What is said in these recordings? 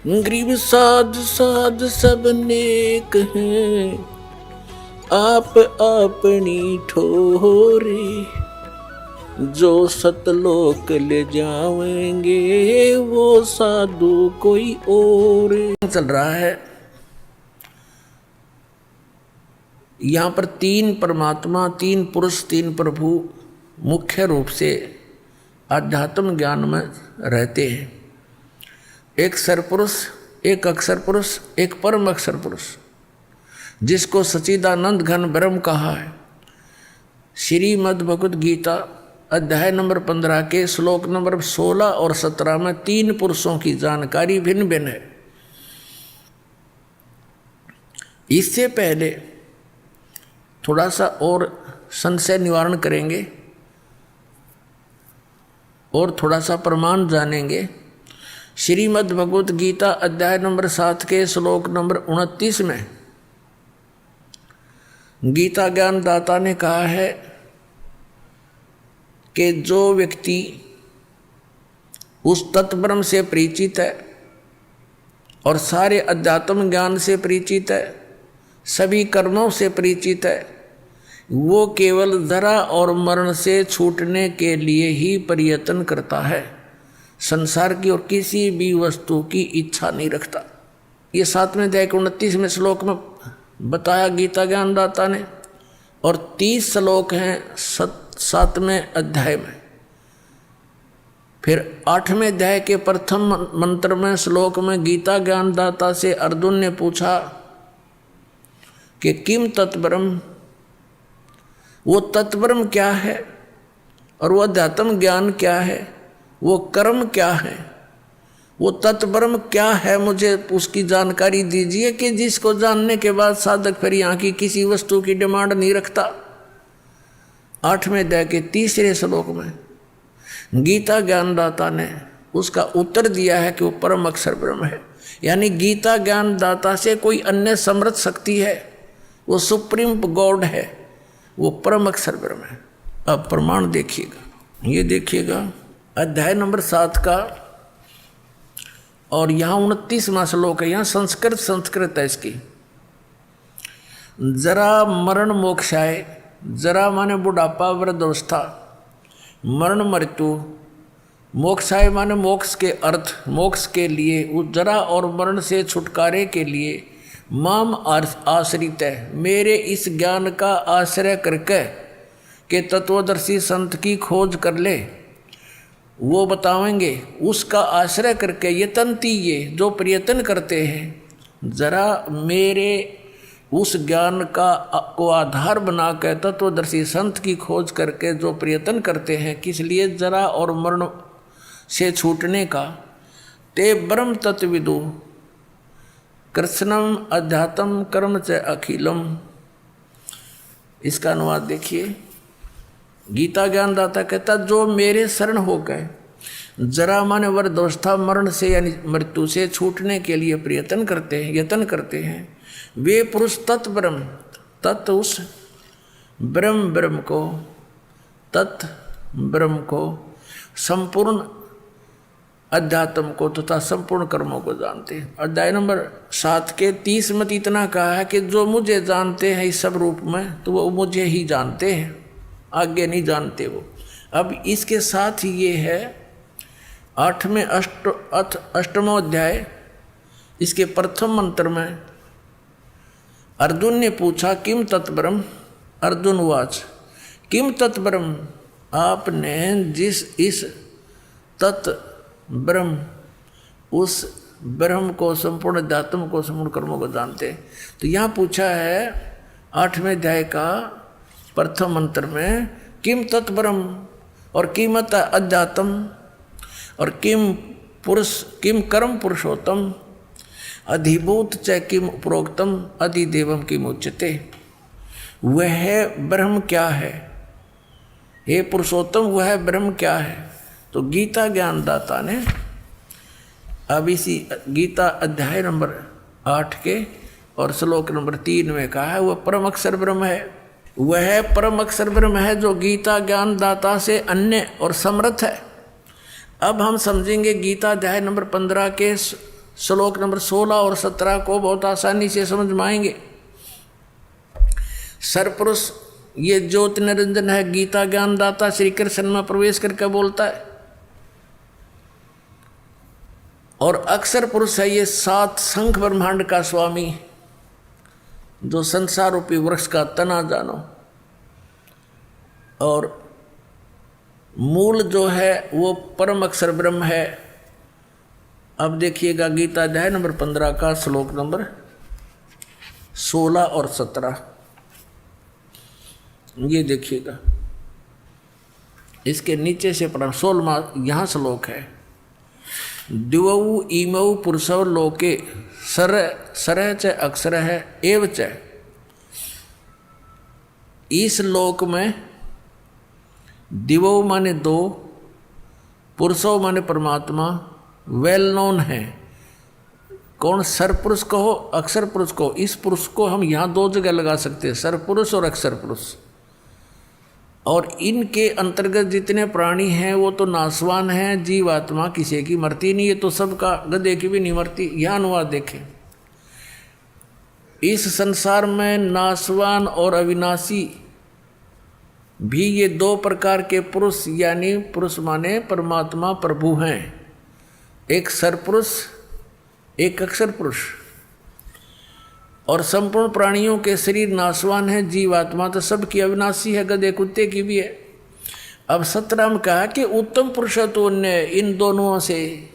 गरीब साध साध सब नेक हैं, आप अपनी ठोरे, जो सतलोक ले जाएंगे वो साधु कोई और। चल रहा है यहाँ पर तीन परमात्मा, तीन पुरुष, तीन प्रभु मुख्य रूप से आध्यात्म ज्ञान में रहते हैं। एक सरपुरुष, एक अक्षर पुरुष, एक परम अक्षर पुरुष, जिसको सच्चिदानंद घन ब्रह्म कहा है। श्रीमद् भगवद गीता अध्याय नंबर 15 के श्लोक नंबर 16 और 17 में तीन पुरुषों की जानकारी भिन्न भिन्न है। इससे पहले थोड़ा सा और संशय निवारण करेंगे और थोड़ा सा प्रमाण जानेंगे। श्रीमद् भगवद गीता अध्याय नंबर 7 के श्लोक नंबर 29 में गीता ज्ञान दाता ने कहा है कि जो व्यक्ति उस तत्ब्रह्म से परिचित है और सारे अध्यात्म ज्ञान से परिचित है, सभी कर्मों से परिचित है, वो केवल जरा और मरण से छूटने के लिए ही प्रयत्न करता है, संसार की और किसी भी वस्तु की इच्छा नहीं रखता। ये 7वें अध्याय के 29वें श्लोक में बताया गीता ज्ञानदाता ने, और 30 श्लोक हैं 7वें अध्याय में। फिर 8वें अध्याय के प्रथम मंत्र में श्लोक में गीता ज्ञानदाता से अर्जुन ने पूछा कि किम तत्ब्रह्म, वो तत्ब्रह्म क्या है और वो अध्यात्म ज्ञान क्या है, वो कर्म क्या है, वो तत्ब्रह्म क्या है, मुझे उसकी जानकारी दीजिए कि जिसको जानने के बाद साधक फिर यहाँ की किसी वस्तु की डिमांड नहीं रखता। 8वें अध्याय के 3 श्लोक में गीता ज्ञानदाता ने उसका उत्तर दिया है कि वो परम अक्षर ब्रह्म है। यानी गीता ज्ञानदाता से कोई अन्य समर्थ शक्ति है, वो सुप्रीम गॉड है, वो परम अक्षर ब्रह्म है। अब प्रमाण देखिएगा, ये देखिएगा अध्याय नंबर 7 का, और यहाँ 29वां श्लोक है। यहाँ संस्कृत है इसकी। जरा मरण मोक्षाय, जरा माने बुढ़ापा वृद्धावस्था, मरण मृत्यु, मोक्षाय माने मोक्ष के अर्थ, मोक्ष के लिए, उस जरा और मरण से छुटकारे के लिए माम आश्रित है, मेरे इस ज्ञान का आश्रय करके के तत्वदर्शी संत की खोज कर ले, वो बतावेंगे। उसका आश्रय करके यतन्ती, ये जो प्रयत्न करते हैं, जरा मेरे उस ज्ञान का को आधार बना कर तत्वदर्शी संत की खोज करके जो प्रयत्न करते हैं, किस लिए, जरा और मरण से छूटने का, ते ब्रह्म तत्विदु कृष्णम अध्यात्म कर्म च अखिलम। इसका अनुवाद देखिए। गीता ज्ञानदाता कहता जो मेरे शरण हो गए, जरा माने वृद्धावस्था, मरण से यानी मृत्यु से छूटने के लिए प्रयत्न करते हैं, यत्न करते हैं, वे पुरुष तत् ब्रह्म, तत् उस ब्रह्म को, तत् ब्रह्म को, संपूर्ण अध्यात्म को तथा संपूर्ण कर्मों को जानते हैं। अध्याय नंबर 7 के 30 में इतना कहा है कि जो मुझे जानते हैं इस सब रूप में, तो वो मुझे ही जानते हैं, आगे नहीं जानते वो। अब इसके साथ ही ये है 8वें अष्टमों अध्याय, इसके प्रथम मंत्र में अर्जुन ने पूछा किम तत्ब्रह्म, अर्जुन वाच किम तत्ब्रह्म, आपने जिस इस तत् ब्रह्म, उस ब्रह्म को, संपूर्ण अध्यात्म को, संपूर्ण कर्मों को जानते। तो यहाँ पूछा है 8वें अध्याय का प्रथम मंत्र में किम तत्ब्रह्म, और कीमत अध्यात्म, और किम पुरुष, किम कर्म पुरुषोत्तम, अधिभूत च किम प्रोक्तम, अधिदेवम किम उच्यते। वह ब्रह्म क्या है, हे पुरुषोत्तम, वह ब्रह्म क्या है। तो गीता ज्ञानदाता ने अब इसी गीता अध्याय नंबर 8 के और श्लोक नंबर 3 में कहा है वह परम अक्षर ब्रह्म है। वह परम अक्षर ब्रह्म है जो गीता ज्ञानदाता से अन्य और समर्थ है। अब हम समझेंगे गीता अध्याय नंबर 15 के श्लोक नंबर 16 और 17 को बहुत आसानी से समझ में आएंगे। सरपुरुष ये ज्योत निरंजन है, गीता ज्ञानदाता श्री कृष्ण में प्रवेश करके बोलता है। और अक्षर पुरुष है ये 7 शंख ब्रह्मांड का स्वामी, जो संसार रूपी वृक्ष का तना जानो। और मूल जो है वो परम अक्षर ब्रह्म है। अब देखिएगा गीता अध्याय नंबर 15 का श्लोक नंबर 16 और 17, ये देखिएगा। इसके नीचे से पढ़ा 16वां यहाँ श्लोक है। द्विवौ इमौ पुरुषौ लोके सरह च अक्षर है एव च। इस लोक में दिवौ माने 2, पुरुषौ माने परमात्मा वेल नोन है। कौन? सरपुरुष को हो, अक्षर पुरुष को। इस पुरुष को हम यहाँ 2 जगह लगा सकते हैं, सरपुरुष और अक्षर पुरुष। और इनके अंतर्गत जितने प्राणी हैं वो तो नासवान हैं, जीवात्मा किसी की मरती नहीं है, तो सबका, गधे की भी नहीं मरती। यह अनुवाद देखें। इस संसार में नासवान और अविनाशी भी ये 2 प्रकार के पुरुष, यानी पुरुष माने परमात्मा प्रभु हैं। एक सरपुरुष, एक अक्षर पुरुष। और संपूर्ण प्राणियों के शरीर नासवान है, जीवात्मा तो सबकी अविनाशी है, गधे कुत्ते की भी है। अब 17 में कहा कि उत्तम पुरुष तो अन्य, इन दोनों से,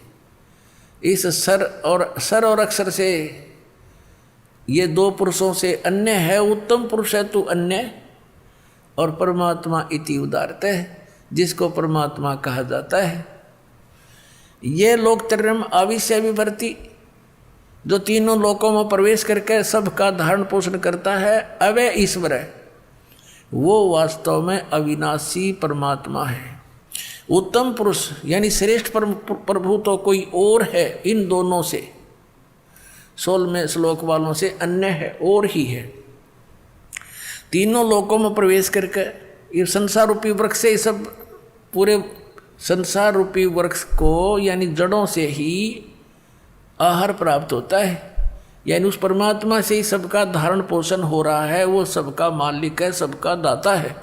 इस सर और अक्षर से, ये 2 पुरुषों से अन्य है। उत्तम पुरुष है तो अन्य। और परमात्मा इति उदारते है, जिसको परमात्मा कहा जाता है। ये लोक त्रयम् आविश्य विभर्ति, जो तीनों लोकों में प्रवेश करके सबका धारण पोषण करता है, अवय ईश्वर है, वो वास्तव में अविनाशी परमात्मा है। उत्तम पुरुष यानी श्रेष्ठ प्रभु तो कोई और है, इन दोनों से, 16वें श्लोक वालों से अन्य है, और ही है। तीनों लोकों में प्रवेश करके ये संसार रूपी वृक्ष से, सब पूरे संसार रूपी वृक्ष को, यानी जड़ों से ही आहार प्राप्त होता है, यानी उस परमात्मा से ही सबका धारण पोषण हो रहा है। वो सबका मालिक है, सबका दाता है।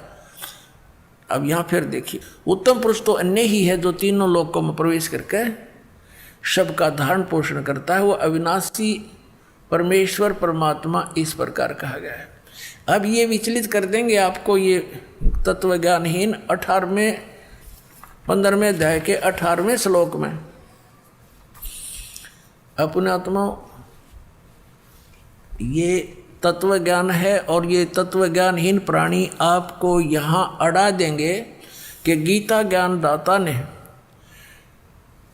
अब यहाँ फिर देखिए, उत्तम पुरुष तो अन्य ही है, जो तीनों लोकों में प्रवेश करके सबका धारण पोषण करता है। वो अविनाशी परमेश्वर परमात्मा इस प्रकार कहा गया है। अब ये विचलित कर देंगे आपको ये तत्वज्ञानहीन 15वें अध्याय के 18वें श्लोक में। अपने आत्मा ये तत्वज्ञान है, और ये तत्वज्ञानहीन प्राणी आपको यहाँ अड़ा देंगे कि गीता ज्ञानदाता ने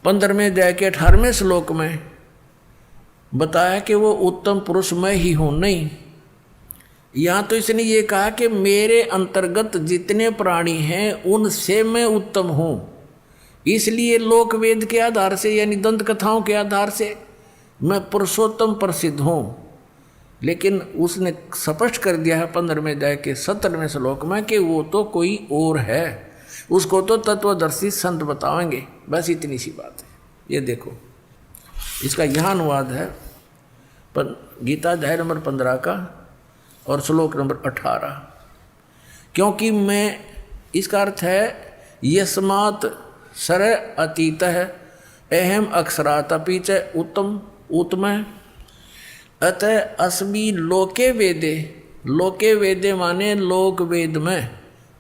15वें अध्याय के 18वें श्लोक में बताया कि वो उत्तम पुरुष मैं ही हूँ। नहीं, यहाँ तो इसने ये कहा कि मेरे अंतर्गत जितने प्राणी हैं उनसे मैं उत्तम हूँ। इसलिए लोक वेद के आधार से, यानी दंत कथाओं के आधार से मैं पुरुषोत्तम प्रसिद्ध हूँ। लेकिन उसने स्पष्ट कर दिया है 15वें अध्याय के 17वें श्लोक में कि वो तो कोई और है, उसको तो तत्वदर्शी संत बताएंगे। बस इतनी सी बात है। ये देखो, इसका यह अनुवाद है गीता अध्याय नंबर 15 का और श्लोक नंबर 18। क्योंकि मैं, इसका अर्थ है यस्मात् सर अतीत है अहम अक्षरात् अपि च उत्तम उत्तम। अतः अस्मि लोके वेदे, लोके वेदे माने लोक वेद में,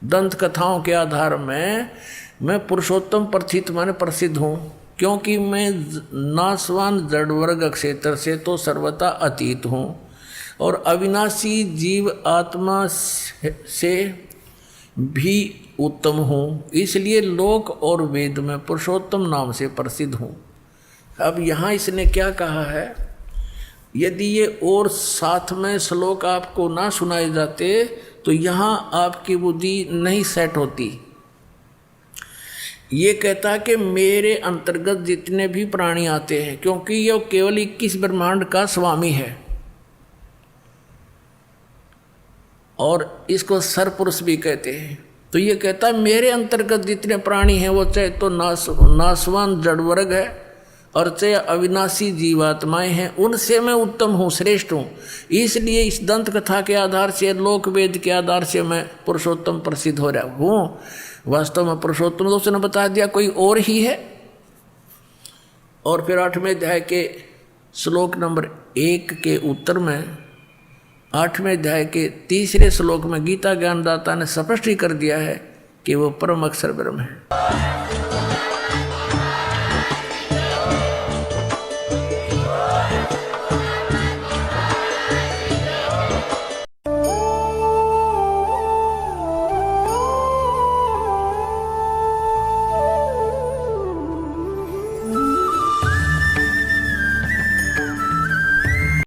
दंत कथाओं के आधार में मैं पुरुषोत्तम प्रथित माने प्रसिद्ध हूँ। क्योंकि मैं नासवान जड़ वर्ग क्षेत्र से तो सर्वथा अतीत हूँ और अविनाशी जीव आत्मा से भी उत्तम हूँ, इसलिए लोक और वेद में पुरुषोत्तम नाम से प्रसिद्ध हूँ। अब यहाँ इसने क्या कहा है, यदि ये और साथ में श्लोक आपको ना सुनाए जाते तो यहाँ आपकी बुद्धि नहीं सेट होती। ये कहता कि मेरे अंतर्गत जितने भी प्राणी आते हैं, क्योंकि ये केवल 21 ब्रह्मांड का स्वामी है और इसको सरपुरुष भी कहते हैं। तो ये कहता है मेरे अंतर्गत जितने प्राणी हैं वो चाहे तो नासवान जड़ वर्ग है और चाहे अविनाशी जीवात्माएं हैं, उनसे मैं उत्तम हूँ, श्रेष्ठ हूँ। इसलिए इस दंत कथा के आधार से, लोक वेद के आधार से मैं पुरुषोत्तम प्रसिद्ध हो रहा हूँ। वास्तव में पुरुषोत्तम तो उसने बता दिया कोई और ही है। और फिर 8वें अध्याय के श्लोक नंबर 1 के उत्तर में, 8वें अध्याय के 3रे श्लोक में गीता ज्ञानदाता ने स्पष्ट ही कर दिया है कि वो परम अक्षर ब्रह्म है।